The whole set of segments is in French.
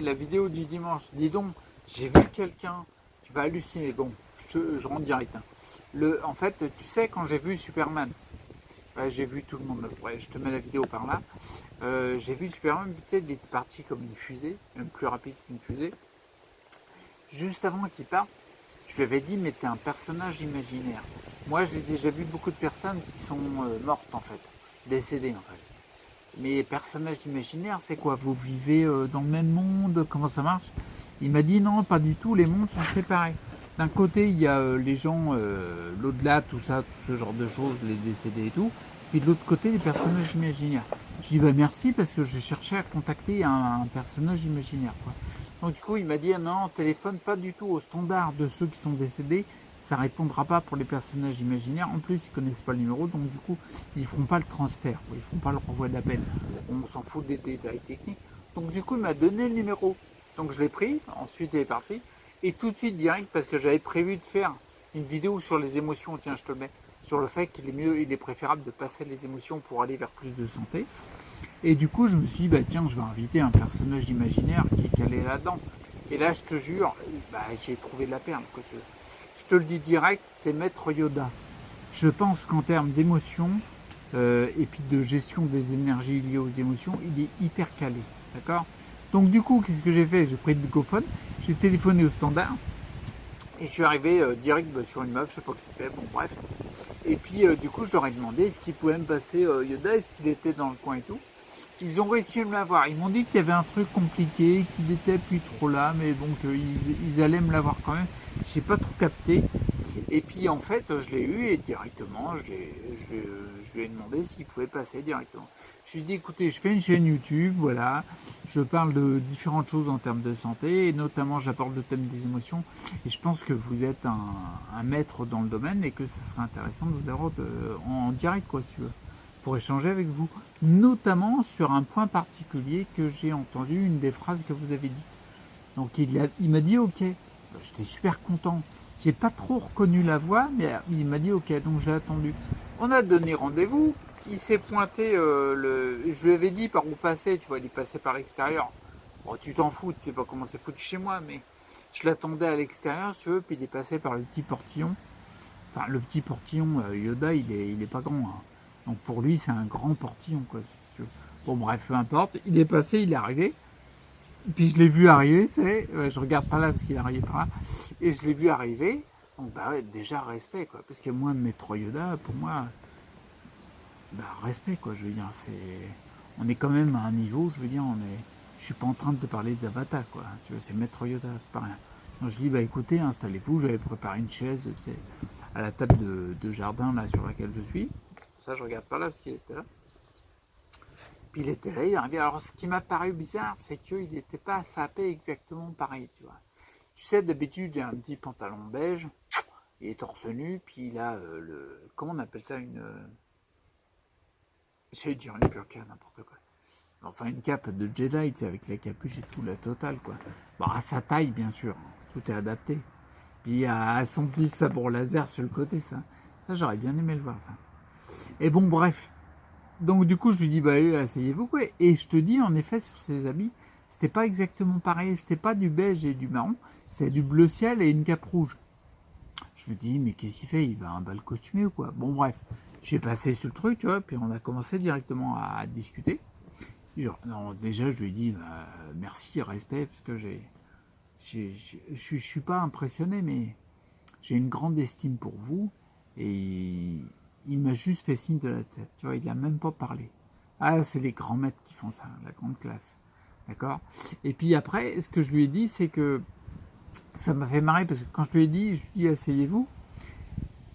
la vidéo du dimanche. Dis donc, j'ai vu quelqu'un, tu vas halluciner. Bon, je rentre direct. Hein. En fait, tu sais, quand j'ai vu Superman, ouais, j'ai vu tout le monde. Ouais, je te mets la vidéo par là. J'ai vu Superman, tu sais, il était parti comme une fusée, même plus rapide qu'une fusée. Juste avant qu'il parte, je lui avais dit, mais t'es un personnage imaginaire. Moi, j'ai déjà vu beaucoup de personnes qui sont mortes, en fait, décédées, en fait. Mais personnages imaginaires, c'est quoi? Vous vivez dans le même monde? Comment ça marche? Il m'a dit non, pas du tout, les mondes sont séparés. D'un côté, il y a les gens, l'au-delà, tout ça, tout ce genre de choses, les décédés et tout. Puis de l'autre côté, les personnages imaginaires. Je dis bah merci parce que je cherchais à contacter un personnage imaginaire. Quoi. Donc du coup, il m'a dit non, téléphone pas du tout au standard de ceux qui sont décédés. Ça répondra pas pour les personnages imaginaires. En plus, ils connaissent pas le numéro, donc du coup, ils feront pas le transfert. Ils feront pas le renvoi d'appel. On s'en fout des détails techniques. Donc du coup, il m'a donné le numéro. Donc je l'ai pris. Ensuite, il est parti. Et tout de suite direct, parce que j'avais prévu de faire une vidéo sur les émotions. Tiens, je te le mets. Sur le fait qu'il est mieux, il est préférable de passer les émotions pour aller vers plus de santé. Et du coup, je me suis dit, bah tiens, je vais inviter un personnage imaginaire qui est calé là-dedans. Et là, je te jure, bah, j'ai trouvé de la perle. Quoi. Je te le dis direct, c'est Maître Yoda. Je pense qu'en termes d'émotions et puis de gestion des énergies liées aux émotions, il est hyper calé. D'accord? Donc du coup, qu'est-ce que j'ai fait? J'ai pris le microphone, j'ai téléphoné au standard et je suis arrivé direct sur une meuf, je sais pas qui c'était, bon bref. Et puis du coup, je leur ai demandé est-ce qu'ils pouvaient me passer Yoda, est-ce qu'il était dans le coin et tout. Ils ont réussi à me l'avoir. Ils m'ont dit qu'il y avait un truc compliqué, qu'il n'était plus trop là, mais bon, qu'ils allaient me l'avoir quand même. J'ai pas trop capté. Et puis en fait, je l'ai eu et directement, je lui ai demandé s'il pouvait passer directement. Je lui ai dit écoutez, je fais une chaîne YouTube, voilà, je parle de différentes choses en termes de santé, et notamment j'apporte le thème des émotions. Et je pense que vous êtes un maître dans le domaine et que ce serait intéressant de vous avoir en direct, quoi, si tu veux, pour échanger avec vous, notamment sur un point particulier que j'ai entendu, une des phrases que vous avez dit. Donc il m'a dit ok. J'étais super content. J'ai pas trop reconnu la voix, mais il m'a dit ok, donc j'ai attendu. On a donné rendez-vous. Il s'est pointé. Je lui avais dit par où passer. Tu vois, il est passé par l'extérieur. Bon, tu t'en fous, tu sais pas comment c'est foutu chez moi, mais je l'attendais à l'extérieur, si tu veux, puis il est passé par le petit portillon. Enfin, le petit portillon Yoda, il est pas grand. Hein. Donc pour lui, c'est un grand portillon, quoi. Si tu veux. Bon, bref, peu importe. Il est passé, il est arrivé. Puis je l'ai vu arriver, tu sais, je regarde pas là parce qu'il est arrivé par là, et je l'ai vu arriver, donc bah ouais, déjà respect quoi, parce que moi, Maître Yoda, pour moi, bah respect quoi, je veux dire, on est quand même à un niveau, je veux dire, je suis pas en train de te parler de Zavata quoi, tu vois, c'est Maître Yoda, c'est pas rien. Donc je dis, bah écoutez, installez-vous, j'avais préparé une chaise, tu sais, à la table de jardin là sur laquelle je suis, ça je regarde pas là parce qu'il était là. Puis il était là, il est arrivé. Alors ce qui m'a paru bizarre, c'est qu'il n'était pas sapé exactement pareil, tu vois. Tu sais, d'habitude, il a un petit pantalon beige, il est torse nu, puis il a comment on appelle ça, j'allais dire une burqa, n'importe quoi. Enfin, une cape de Jedi, tu sais, avec la capuche et tout, la totale, quoi. Bon, à sa taille, bien sûr, tout est adapté. Puis à son petit sabre laser sur le côté, ça. Ça, j'aurais bien aimé le voir, ça. Et bon, bref, donc du coup, je lui dis, bah asseyez-vous quoi. Et je te dis, en effet, sur ses habits, c'était pas exactement pareil. C'était pas du beige et du marron, c'est du bleu ciel et une cape rouge. Je me dis, mais qu'est-ce qu'il fait? Il va à un bal costumé ou quoi? Bon bref, j'ai passé sur le truc, tu vois, puis on a commencé directement à discuter. Genre, non, déjà, je lui ai dit, bah, merci, respect, parce que je suis pas impressionné, mais j'ai une grande estime pour vous. Et il m'a juste fait signe de la tête, tu vois, il n'a même pas parlé. Ah, c'est les grands maîtres qui font ça, la grande classe. D'accord. Et puis après, ce que je lui ai dit, c'est que ça m'a fait marrer parce que quand je lui ai dit, je lui ai dit asseyez-vous,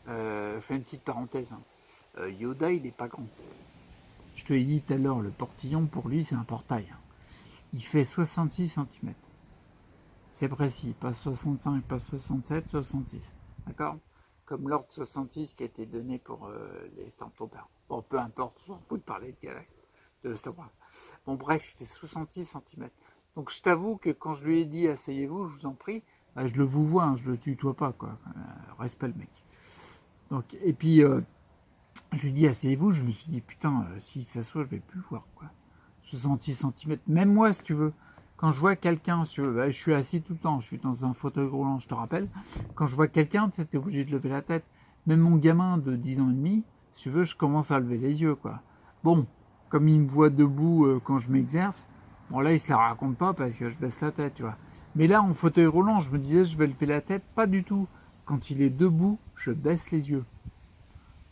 je fais une petite parenthèse. Hein. Yoda, il n'est pas grand. Je te l'ai dit tout à l'heure, le portillon, pour lui, c'est un portail. Hein. Il fait 66 cm. C'est précis, pas 65, pas 67, 66. D'accord. Comme l'ordre 66 qui a été donné pour les Stormtroopers. Bon, peu importe, on s'en fout de parler de Galaxy, de Star Wars. Bon, bref, il fait 66 cm. Donc, je t'avoue que quand je lui ai dit asseyez-vous, je vous en prie, bah, je le vous vois, hein, je le tutoie pas, quoi. Respect le mec. Donc, et puis, je lui dis asseyez-vous, je me suis dit putain, s'il s'assoit, je vais plus voir, quoi. 66 cm, même moi, si tu veux. quand je vois quelqu'un, je suis assis tout le temps, je suis dans un fauteuil roulant, je te rappelle. Quand je vois quelqu'un, tu sais, t'es obligé de lever la tête. Même mon gamin de 10 ans et demi, si tu veux, je commence à lever les yeux, quoi. Bon, comme il me voit debout quand je m'exerce, bon là, il se la raconte pas parce que je baisse la tête, tu vois. Mais là, en fauteuil roulant, je me disais, je vais lever la tête, pas du tout. Quand il est debout, je baisse les yeux.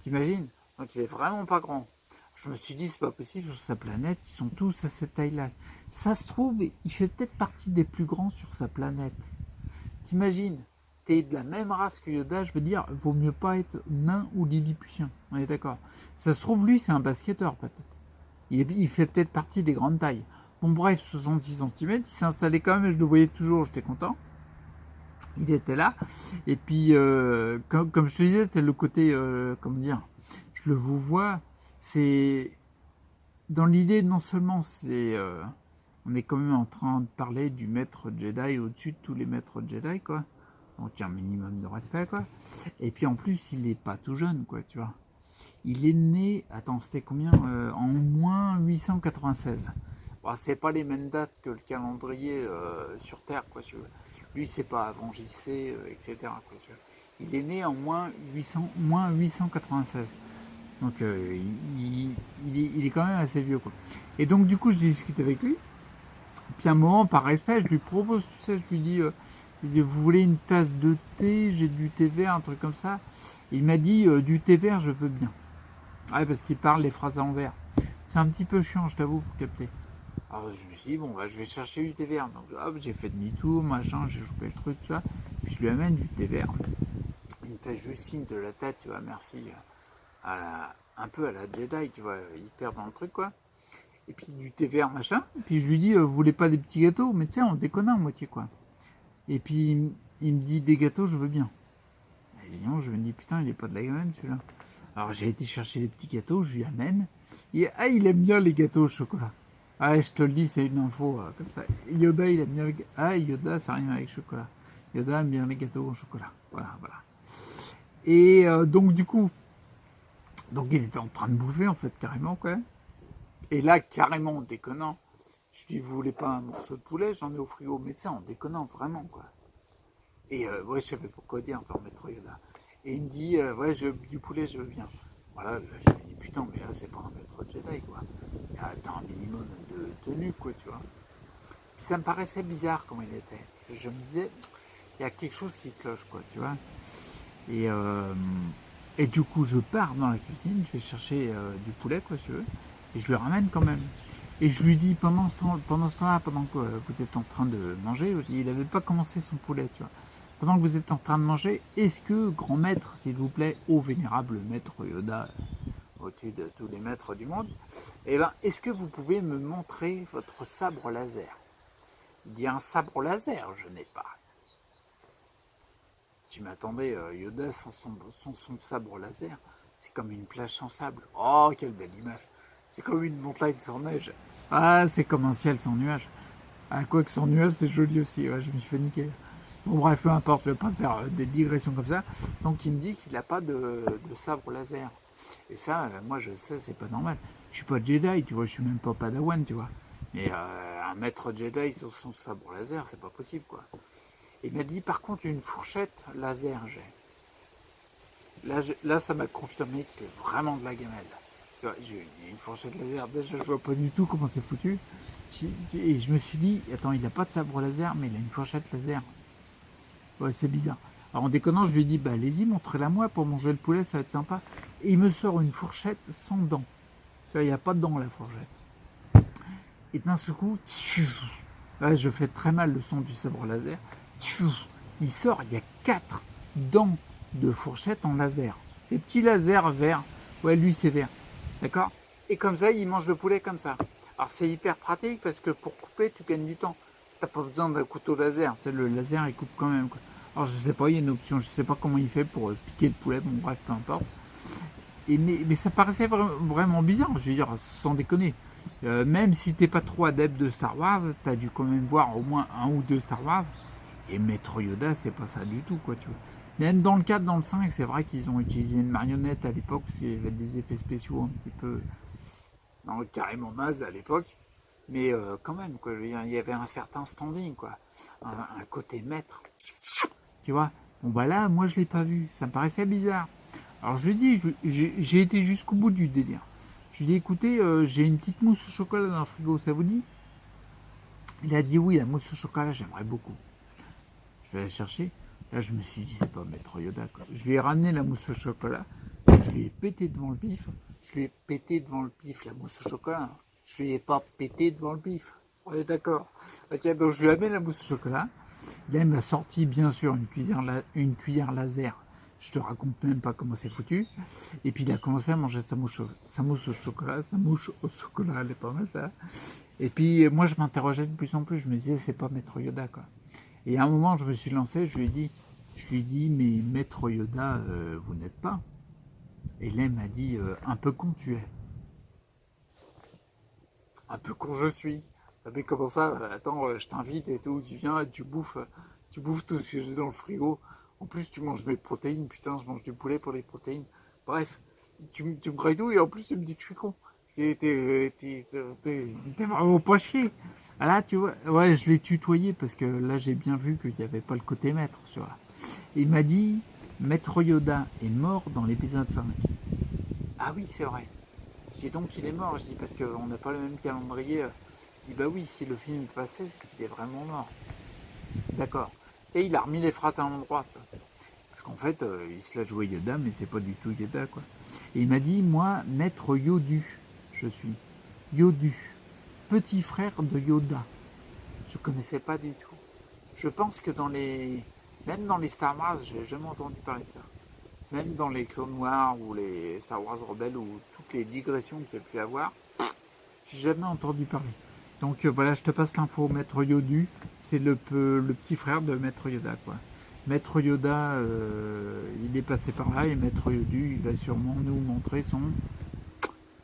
T'imagines? Donc il est vraiment pas grand. Je me suis dit, c'est pas possible, sur sa planète, ils sont tous à cette taille-là. Ça se trouve, il fait peut-être partie des plus grands sur sa planète. T'imagines? T'es de la même race que Yoda, je veux dire, vaut mieux pas être nain ou lilliputien. On est d'accord. Ça se trouve, lui, c'est un basketteur, peut-être. Il fait peut-être partie des grandes tailles. Bon, bref, 66 centimètres, il s'est installé quand même, je le voyais toujours, j'étais content. Il était là. Et puis, comme je te disais, c'est le côté, comment dire, je le vous vois, c'est dans l'idée, non seulement on est quand même en train de parler du maître Jedi au-dessus de tous les maîtres Jedi, quoi. Donc il y a un minimum de respect, quoi. Et puis en plus, il n'est pas tout jeune, quoi, tu vois. Il est né, attends, c'était combien en moins 896. Bon, c'est pas les mêmes dates que le calendrier sur Terre, quoi, tu veux. Lui, c'est pas avant JC, etc., quoi, tu vois. Il est né en moins 896. Donc il est quand même assez vieux, quoi. Et donc du coup je discute avec lui. Puis à un moment, par respect, je lui propose, tu sais, je lui dis, vous voulez une tasse de thé, j'ai du thé vert, un truc comme ça. Et il m'a dit, du thé vert, je veux bien. Ouais, parce qu'il parle les phrases à l'envers. C'est un petit peu chiant, je t'avoue, pour capter. Alors je me suis dit, bon, bah, je vais chercher du thé vert. Donc hop, j'ai fait demi-tour, machin, j'ai chopé le truc, tout ça. Puis je lui amène du thé vert. Il me fait juste signe de la tête, tu vois, merci. Un peu à la Jedi, tu vois, hyper dans le truc, quoi. Et puis du thé vert, machin. Puis je lui dis, vous voulez pas des petits gâteaux? Mais tu sais, on déconne à moitié, quoi. Et puis il me dit, des gâteaux, je veux bien. Et non, je me dis, putain, il est pas de la gamme, celui-là. Alors j'ai été chercher les petits gâteaux, je lui amène. Et il aime bien les gâteaux au chocolat. Ah, je te le dis, c'est une info comme ça. Yoda, il aime bien les gâteaux. Ah, Yoda, ça rime avec chocolat. Yoda aime bien les gâteaux au chocolat. Voilà, voilà. Et donc, du coup, donc il était en train de bouffer, en fait, carrément, quoi. Et là, carrément, en déconnant, je dis, vous voulez pas un morceau de poulet? J'en ai au frigo. Mais tu sais, en déconnant, vraiment, quoi. Et ouais, je savais pourquoi dire, encore maître Yoda. Et il me dit, ouais, du poulet, je veux bien. Voilà, là, je me dis, putain, mais là, c'est pas un maître Jedi, quoi. T'as un minimum de tenue, quoi, tu vois. Puis ça me paraissait bizarre comment il était. Je me disais, il y a quelque chose qui cloche, quoi, tu vois. Et, euh, et du coup, je pars dans la cuisine, je vais chercher du poulet, quoi, si tu veux. Et je le ramène quand même. Et je lui dis, pendant ce temps-là, pendant que vous êtes en train de manger, il n'avait pas commencé son poulet, tu vois. Pendant que vous êtes en train de manger, est-ce que, grand maître, s'il vous plaît, ô vénérable maître Yoda, au-dessus de tous les maîtres du monde, eh ben, est-ce que vous pouvez me montrer votre sabre laser? Il dit, un sabre laser, je n'ai pas. Tu m'attendais, Yoda sans son sabre laser, c'est comme une plage sans sable. Oh, quelle belle image. C'est comme une montagne sans neige. Ah, c'est comme un ciel sans nuages. Ah, quoique sans nuages, c'est joli aussi. Ouais, je me suis fait niquer. Bon, bref, peu importe, je ne vais pas faire des digressions comme ça. Donc, il me dit qu'il n'a pas de sabre laser. Et ça, moi, je sais, c'est pas normal. Je suis pas Jedi, tu vois, je suis même pas Padawan, tu vois. Mais un maître Jedi sur son sabre laser, c'est pas possible, quoi. Il m'a dit, par contre, une fourchette laser, j'ai. Là, ça m'a confirmé qu'il est vraiment de la gamelle. Tu vois, j'ai une fourchette laser. Déjà, je vois pas du tout comment c'est foutu. Et je me suis dit, attends, il n'a pas de sabre laser, mais il a une fourchette laser. Ouais, c'est bizarre. Alors en déconnant, je lui ai dit, bah allez-y, montrez-la moi pour manger le poulet, ça va être sympa. Et il me sort une fourchette sans dents. Tu vois, il n'y a pas de dents la fourchette. Et d'un seul coup, là, je fais très mal le son du sabre laser. Il sort, il y a 4 dents de fourchette en laser. Des petits lasers verts. Ouais, lui c'est vert. D'accord? Et comme ça, il mange le poulet comme ça. Alors c'est hyper pratique parce que pour couper, tu gagnes du temps. T'as pas besoin d'un couteau laser. Tu sais, le laser, il coupe quand même, quoi. Alors je sais pas, il y a une option. Je sais pas comment il fait pour piquer le poulet. Bon, bref, peu importe. Mais ça paraissait vraiment bizarre, je veux dire, sans déconner. Même si t'es pas trop adepte de Star Wars, t'as dû quand même voir au moins un ou deux Star Wars. Et Maître Yoda, c'est pas ça du tout, quoi, tu vois. Même dans le 4, dans le 5, c'est vrai qu'ils ont utilisé une marionnette à l'époque, parce qu'il y avait des effets spéciaux un petit peu dans le carrément naze à l'époque. Mais quand même, quoi, je veux dire, il y avait un certain standing, quoi. Un côté maître. Tu vois. Bon, bah là, moi, je l'ai pas vu. Ça me paraissait bizarre. Alors, je lui ai dit, j'ai été jusqu'au bout du délire. Je lui ai dit, écoutez, j'ai une petite mousse au chocolat dans le frigo, ça vous dit? Il a dit oui, la mousse au chocolat, j'aimerais beaucoup. Je vais la chercher. Là, je me suis dit, c'est pas Maître Yoda, quoi. Je lui ai ramené la mousse au chocolat. Je lui ai pété devant le pif. Je lui ai pété devant le pif la mousse au chocolat. Je lui ai pas pété devant le pif. On est d'accord. Ok, donc je lui ai amené la mousse au chocolat. Là, il m'a sorti, bien sûr, une cuillère laser. Je te raconte même pas comment c'est foutu. Et puis, il a commencé à manger sa mousse au chocolat. Sa mouche au chocolat, elle est pas mal, ça. Et puis, moi, je m'interrogeais de plus en plus. Je me disais, c'est pas Maître Yoda, quoi. Et à un moment, je me suis lancé, je lui ai dit, mais Maître Yoda, vous n'êtes pas. Et là, il m'a dit, un peu con tu es. Un peu con je suis. Ah, mais comment ça? Attends, je t'invite et tout, tu viens, tu bouffes tout ce que j'ai dans le frigo. En plus, tu manges mes protéines, putain, je mange du poulet pour les protéines. Bref, tu me gradouilles et en plus, tu me dis que je suis con. T'es vraiment pas chier. Ah là, tu vois, ouais, je l'ai tutoyé parce que là, j'ai bien vu qu'il n'y avait pas le côté maître. Tu vois. Il m'a dit, Maître Yoda est mort dans l'épisode 5. Ah oui, c'est vrai. J'ai donc il est mort, je dis, parce qu'on n'a pas le même calendrier. Il dit, bah oui, si le film est passé, c'est qu'il est vraiment mort. D'accord. Tu sais, il a remis les phrases à l'endroit. Parce qu'en fait, il se la jouait Yoda, mais c'est pas du tout Yoda, quoi. Et il m'a dit, moi, Maître Yodu, je suis. Yodu, petit frère de Yoda. Je connaissais pas du tout. Je pense que même dans les Star Wars, j'ai jamais entendu parler de ça. Même dans les Clone Wars ou les Star Wars Rebels ou toutes les digressions qu'il y a pu avoir, j'ai jamais entendu parler. Donc voilà, je te passe l'info. Maître Yodu, c'est le petit frère de Maître Yoda, quoi. Maître Yoda, il est passé par là et Maître Yodu, il va sûrement nous montrer son.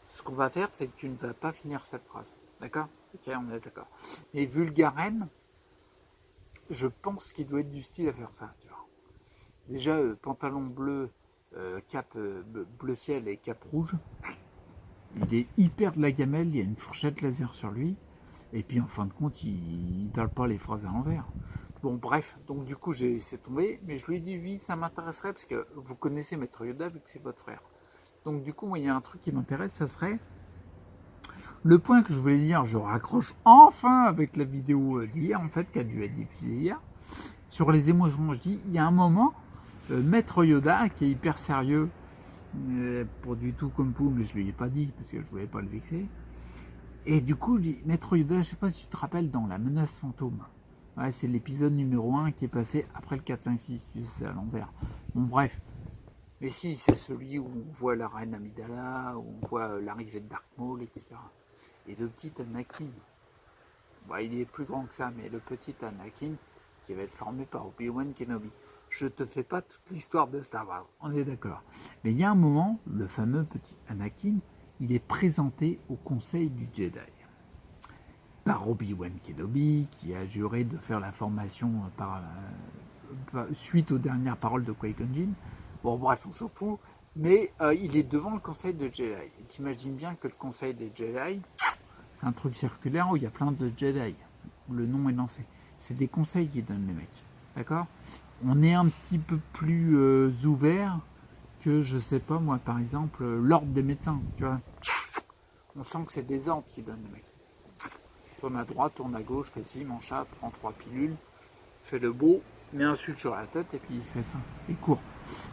Ce qu'on va faire, c'est que tu ne vas pas finir cette phrase. D'accord? Ok, on est d'accord. Et Vulgaren, je pense qu'il doit être du style à faire ça. Tu vois. Déjà, pantalon bleu, cap bleu ciel et cap rouge. Il est hyper de la gamelle, il y a une fourchette laser sur lui. Et puis en fin de compte, il ne parle pas les phrases à l'envers. Bon, bref, donc du coup, j'ai laissé tomber. Mais je lui ai dit, oui, ça m'intéresserait parce que vous connaissez Maître Yoda vu que c'est votre frère. Donc du coup, moi, il y a un truc qui m'intéresse, ça serait le point que je voulais dire. Je raccroche enfin avec la vidéo d'hier, en fait, qui a dû être diffusée hier. Sur les émotions, je dis, il y a un moment, Maître Yoda, qui est hyper sérieux, pas du tout comme vous, mais je ne lui ai pas dit parce que je ne voulais pas le vexer. Et du coup, je dis, Maître Yoda, je ne sais pas si tu te rappelles dans La Menace Fantôme. Ouais, c'est l'épisode numéro 1 qui est passé après le 4, 5, 6, tu sais, c'est à l'envers. Bon, bref. Mais si, c'est celui où on voit la reine Amidala, où on voit l'arrivée de Dark Maul, etc. Et le petit Anakin, bah, il est plus grand que ça, mais le petit Anakin, qui va être formé par Obi-Wan Kenobi. Je te fais pas toute l'histoire de Star Wars, on est d'accord. Mais il y a un moment, le fameux petit Anakin, il est présenté au Conseil du Jedi par Obi-Wan Kenobi, qui a juré de faire la formation suite aux dernières paroles de Qui-Gon Jinn. Bon, bref, on s'en fout. Mais il est devant le Conseil de Jedi. Et t'imagines bien que le Conseil des Jedi, c'est un truc circulaire où il y a plein de Jedi. Où le nom est lancé. C'est des conseils qui donnent les mecs. D'accord? On est un petit peu plus ouvert que, je sais pas moi, par exemple, l'ordre des médecins. Tu vois? On sent que c'est des ordres qui donnent les mecs. Tourne à droite, tourne à gauche, fais ci, mange ça, prends 3 pilules, fais le beau, mets un sucre sur la tête et puis il fait ça. Il court.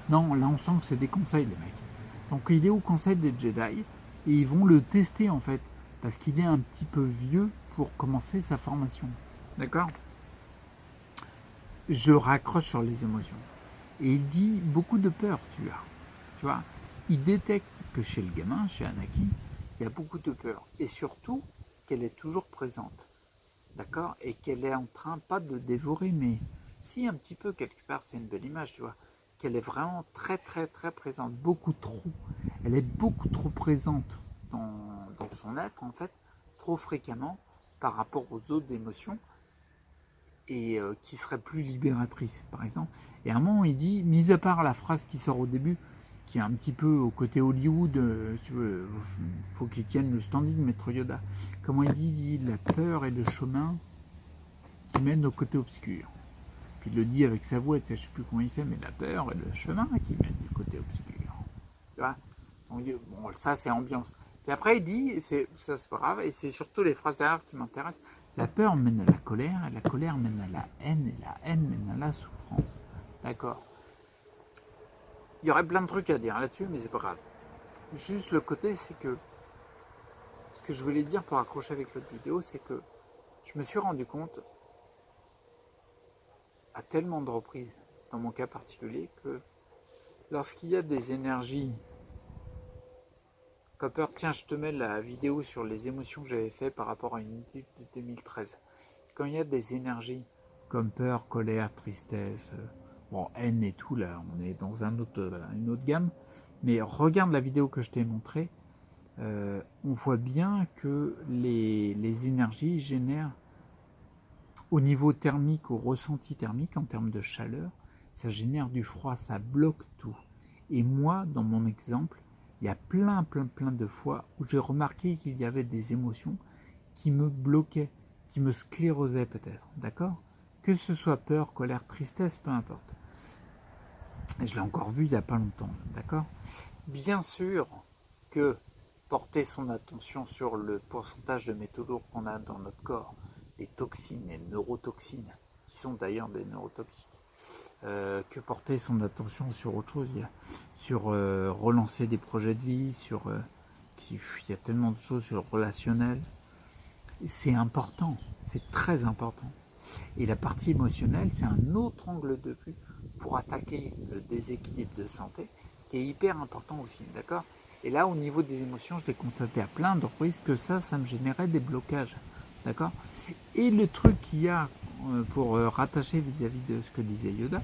Non, là on sent que c'est des conseils les mecs. Donc il est au conseil des Jedi et ils vont le tester en fait. Parce qu'il est un petit peu vieux pour commencer sa formation. D'accord? Je raccroche sur les émotions. Et il dit beaucoup de peur tu as. Tu vois? Il détecte que chez le gamin, chez Anakin, il y a beaucoup de peur. Et surtout, qu'elle est toujours présente. D'accord? Et qu'elle est en train, pas de dévorer, mais si un petit peu, quelque part, c'est une belle image, tu vois. Qu'elle est vraiment très, très, très présente. Beaucoup trop. Elle est beaucoup trop présente dans son être, en fait, trop fréquemment par rapport aux autres émotions et qui serait plus libératrice, par exemple. Et à un moment, il dit, mis à part la phrase qui sort au début, qui est un petit peu au côté Hollywood, tu veux, faut qu'il tienne le standing, Maître Yoda. Comment il dit la peur est le chemin qui mène au côté obscur. Puis il le dit avec sa voix, tu sais, je sais plus comment il fait, mais la peur est le chemin qui mène du côté obscur. Tu vois? Donc, bon, ça c'est ambiance. Puis après il dit, et ça c'est pas grave, et c'est surtout les phrases derrière qui m'intéressent. La peur mène à la colère, et la colère mène à la haine, et la haine mène à la souffrance. D'accord. Il y aurait plein de trucs à dire là-dessus, mais c'est pas grave. Juste le côté, c'est que ce que je voulais dire pour accrocher avec l'autre vidéo, c'est que je me suis rendu compte à tellement de reprises, dans mon cas particulier, que lorsqu'il y a des énergies, Copper, tiens, je te mets la vidéo sur les émotions que j'avais fait par rapport à une étude de 2013. Quand il y a des énergies comme peur, colère, tristesse, bon, haine et tout, là, on est dans une autre gamme, mais regarde la vidéo que je t'ai montrée, on voit bien que les énergies génèrent au niveau thermique, au ressenti thermique, en termes de chaleur, ça génère du froid, ça bloque tout. Et moi, dans mon exemple, il y a plein de fois où j'ai remarqué qu'il y avait des émotions qui me bloquaient, qui me sclérosaient peut-être, d'accord? Que ce soit peur, colère, tristesse, peu importe. Et je l'ai encore vu il n'y a pas longtemps, d'accord? Bien sûr que porter son attention sur le pourcentage de métaux lourds qu'on a dans notre corps, les toxines, les neurotoxines, qui sont d'ailleurs des neurotoxiques, que porter son attention sur autre chose, sur relancer des projets de vie, il y a tellement de choses sur le relationnel. C'est important, c'est très important. Et la partie émotionnelle, c'est un autre angle de vue pour attaquer le déséquilibre de santé, qui est hyper important aussi, d'accord? Et là, au niveau des émotions, je l'ai constaté à plein de reprises que ça me générait des blocages, d'accord? Et le truc qu'il y a pour rattacher vis-à-vis de ce que disait Yoda,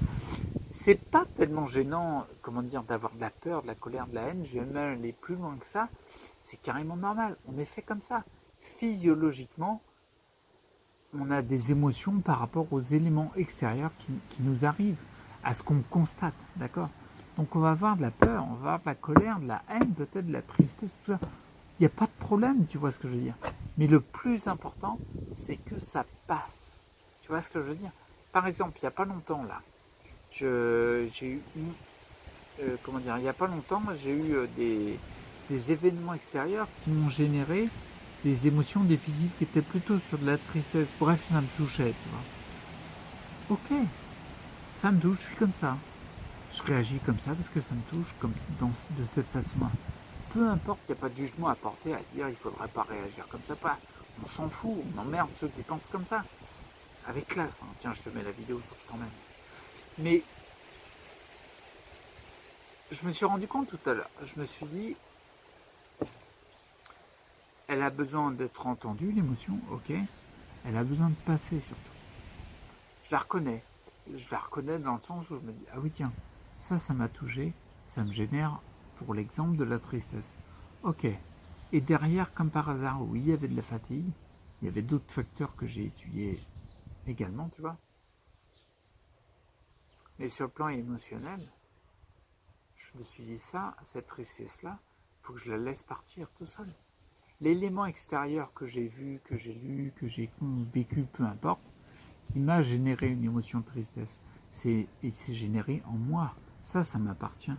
c'est pas tellement gênant, comment dire, d'avoir de la peur, de la colère, de la haine. Je vais même aller plus loin que ça. C'est carrément normal. On est fait comme ça. Physiologiquement, on a des émotions par rapport aux éléments extérieurs qui nous arrivent, à ce qu'on constate, d'accord? Donc on va avoir de la peur, on va avoir de la colère, de la haine, peut-être de la tristesse, tout ça. Il n'y a pas de problème, tu vois ce que je veux dire. Mais le plus important, c'est que ça passe. Tu vois ce que je veux dire? Par exemple, il n'y a pas longtemps, là, j'ai eu, comment dire, il n'y a pas longtemps, j'ai eu des événements extérieurs qui m'ont généré des émotions difficiles qui étaient plutôt sur de la tristesse. Bref, ça me touchait, tu vois. Ok, ça me touche, je suis comme ça. Je réagis comme ça parce que ça me touche de cette façon-là. Peu importe, il n'y a pas de jugement à porter à dire il ne faudrait pas réagir comme ça, pas. On s'en fout, on emmerde ceux qui pensent comme ça. Avec classe, hein. Tiens, je te mets la vidéo, faut que je t'emmène. Mais je me suis rendu compte tout à l'heure, je me suis dit, elle a besoin d'être entendue, l'émotion, ok. Elle a besoin de passer surtout. Je la reconnais. Je la reconnais dans le sens où je me dis, ah oui tiens, ça m'a touché, ça me génère, pour l'exemple, de la tristesse. Ok. Et derrière, comme par hasard, oui, il y avait de la fatigue, il y avait d'autres facteurs que j'ai étudiés également, tu vois. Mais sur le plan émotionnel, je me suis dit cette tristesse-là, il faut que je la laisse partir tout seul. L'élément extérieur que j'ai vu, que j'ai lu, que j'ai vécu, peu importe, qui m'a généré une émotion de tristesse, c'est généré en moi. Ça m'appartient.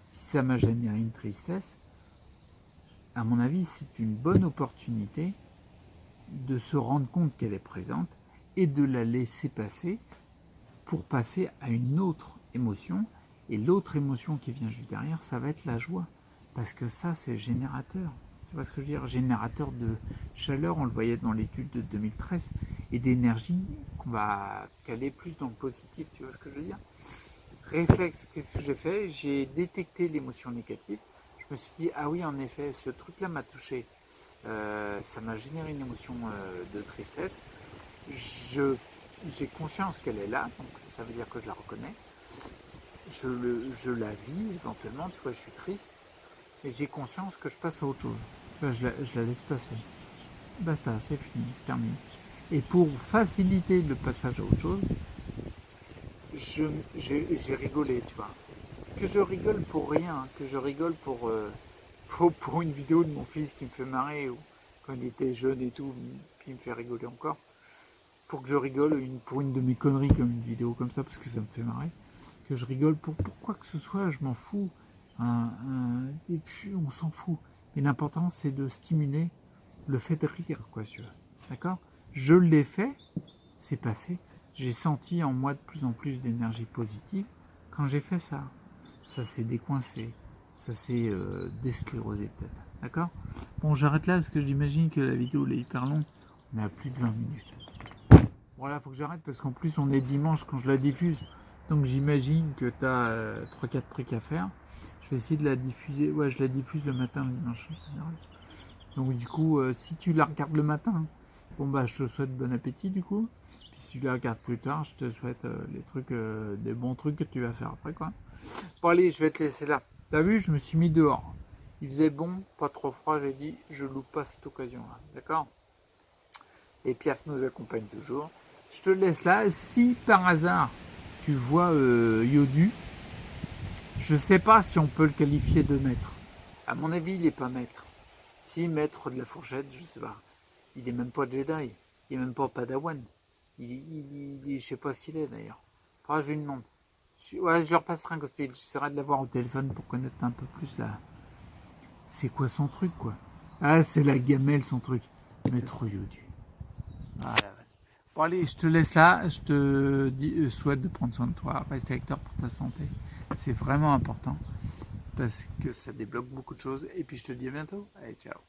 Si ça m'a généré une tristesse, à mon avis, c'est une bonne opportunité de se rendre compte qu'elle est présente et de la laisser passer pour passer à une autre émotion. Et l'autre émotion qui vient juste derrière, ça va être la joie. Parce que ça, c'est générateur. Tu vois ce que je veux dire? Générateur de chaleur, on le voyait dans l'étude de 2013, et d'énergie qu'on va caler plus dans le positif. Tu vois ce que je veux dire? Réflexe, qu'est-ce que j'ai fait? J'ai détecté l'émotion négative. Je me suis dit, ah oui, en effet, ce truc-là m'a touché. Ça m'a généré une émotion de tristesse. J'ai conscience qu'elle est là, donc ça veut dire que je la reconnais. Je la vis éventuellement, tu vois, je suis triste, et j'ai conscience que je passe à autre chose. Là, je la laisse passer. Basta, c'est fini, c'est terminé. Et pour faciliter le passage à autre chose, j'ai rigolé, tu vois. que je rigole pour rien, que je rigole pour une vidéo de mon fils qui me fait marrer, ou quand il était jeune et tout, puis il me fait rigoler encore, pour que je rigole pour une de mes conneries comme une vidéo comme ça, parce que ça me fait marrer, que je rigole pour quoi que ce soit, je m'en fous. Et puis on s'en fout. Mais l'important c'est de stimuler le fait de rire, quoi, tu vois. D'accord? Je l'ai fait, c'est passé. J'ai senti en moi de plus en plus d'énergie positive quand j'ai fait ça. Ça s'est décoincé, ça s'est désclérosé peut-être. D'accord? Bon, j'arrête là parce que j'imagine que la vidéo est hyper longue. On est à plus de 20 minutes. Voilà, faut que j'arrête parce qu'en plus on est dimanche quand je la diffuse. Donc j'imagine que tu as 3-4 trucs à faire. Je vais essayer de la diffuser. Ouais, je la diffuse le matin, le dimanche en général. Donc du coup, si tu la regardes le matin, bon bah je te souhaite bon appétit du coup. Puis si tu la regardes plus tard, je te souhaite les trucs, des bons trucs que tu vas faire après quoi. Bon allez, je vais te laisser là. T'as vu, je me suis mis dehors. Il faisait bon, pas trop froid, j'ai dit, je loupe pas cette occasion-là, d'accord? Et Piaf nous accompagne toujours. Je te laisse là. Si par hasard tu vois Yodu, je sais pas si on peut le qualifier de maître. À mon avis, il n'est pas maître. Si maître de la fourchette, je sais pas. Il est même pas Jedi. Il est même pas Padawan. Je sais pas ce qu'il est d'ailleurs. Enfin, je lui demande. Ouais, je leur passerai un coup de fil. J'essaierai de l'avoir au téléphone pour connaître un peu plus là. C'est quoi son truc, quoi? Ah, c'est la gamelle, son truc. Maître Yodu. Voilà. Bon, allez, je te laisse là. Je te souhaite de prendre soin de toi. Reste avec toi pour ta santé. C'est vraiment important parce que ça débloque beaucoup de choses. Et puis, je te dis à bientôt. Allez, ciao.